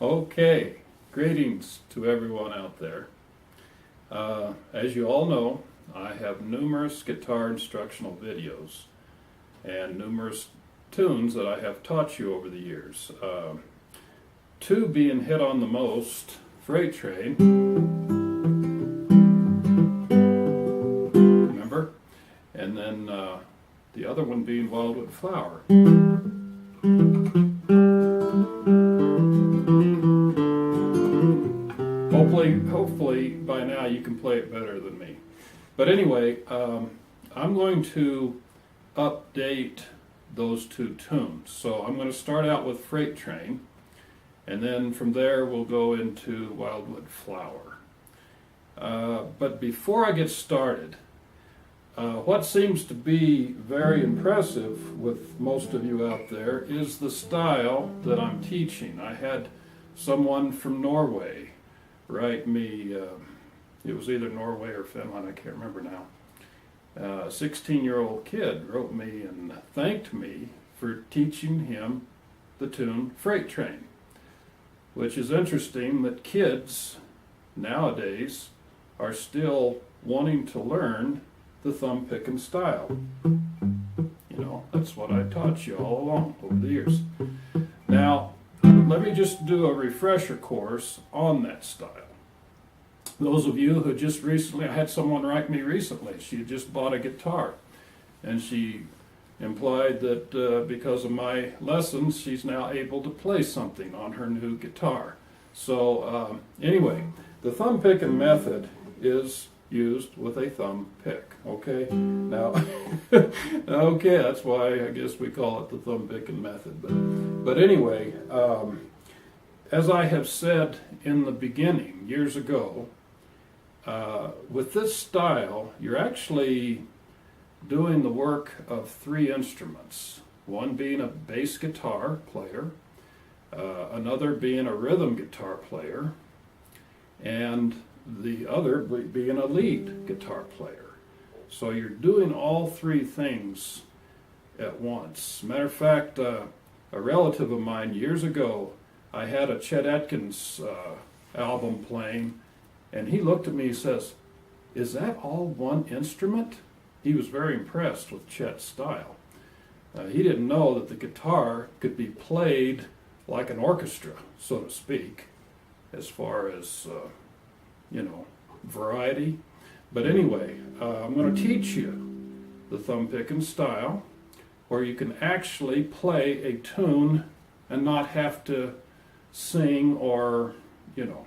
Okay, greetings to everyone out there. As you all know, I have numerous guitar instructional videos and numerous tunes that I have taught you over the years. Two being hit on the most, Freight Train, remember? And then the other one being Wildwood Flower. Hopefully by now you can play it better than me. But anyway, I'm going to update those two tunes. So I'm going to start out with Freight Train, and then from there we'll go into Wildwood Flower. But before I get started, what seems to be very impressive with most of you out there is the style that I'm teaching. I had someone from Norway write me, it was either Norway or Finland, I can't remember now. A 16-year-old kid wrote me and thanked me for teaching him the tune Freight Train, which is interesting that kids nowadays are still wanting to learn the thumb picking style. You know, that's what I taught you all along over the years. Now, let me just do a refresher course on that style. Those of you who just recently, I had someone write me recently, she had just bought a guitar, and she implied that because of my lessons, she's now able to play something on her new guitar. So anyway, the thumb picking method is used with a thumb pick, okay? Now, okay, that's why I guess we call it the thumb picking method. But anyway, as I have said in the beginning, years ago, with this style, you're actually doing the work of three instruments. One being a bass guitar player, another being a rhythm guitar player, and the other being a lead guitar player. So you're doing all three things at once. Matter of fact, a relative of mine years ago, I had a Chet Atkins album playing, and he looked at me and says, "Is that all one instrument?" He was very impressed with Chet's style. He didn't know that the guitar could be played like an orchestra, so to speak, as far as you know, variety. But anyway, I'm going to teach you the thumb picking style, where you can actually play a tune and not have to sing or, you know,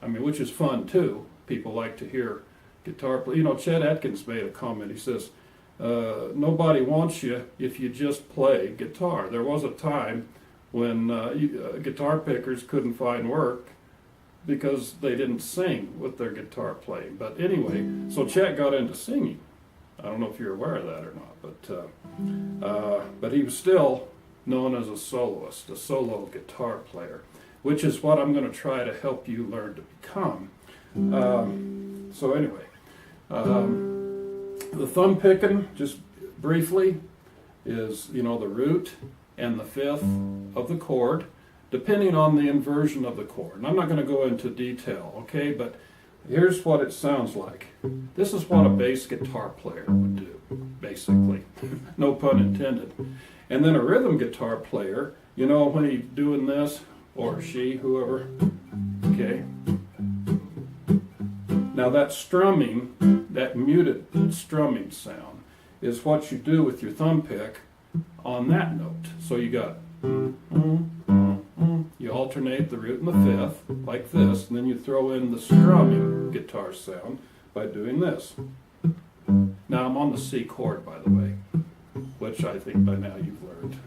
I mean, which is fun too. People like to hear guitar play. You know, Chet Atkins made a comment. He says, nobody wants you if you just play guitar. There was a time when guitar pickers couldn't find work because they didn't sing with their guitar playing. But anyway, so Chet got into singing. I don't know if you're aware of that or not, but he was still known as a soloist, a solo guitar player, which is what I'm going to try to help you learn to become. So anyway, the thumb picking, just briefly, is, you know, the root and the fifth of the chord, depending on the inversion of the chord. And I'm not going to go into detail, okay, but here's what it sounds like. This is what a bass guitar player would do, basically. No pun intended. And then a rhythm guitar player, you know, when he's doing this, or she, whoever, okay. Now that strumming, that muted strumming sound, is what you do with your thumb pick on that note. So you got, you alternate the root and the fifth, like this, and then you throw in the strumming guitar sound by doing this. Now I'm on the C chord, by the way, which I think by now you've learned,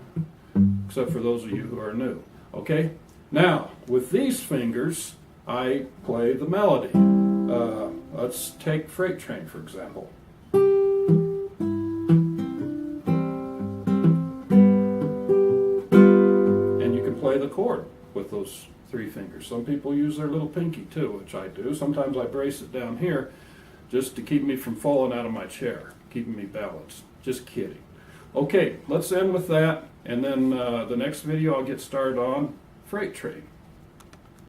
except for those of you who are new, okay? Now, with these fingers, I play the melody. Let's take Freight Train, for example. And you can play the chord with those three fingers. Some people use their little pinky too, which I do. Sometimes I brace it down here just to keep me from falling out of my chair, keeping me balanced. Just kidding. Okay, let's end with that, and then the next video I'll get started on Freight Train.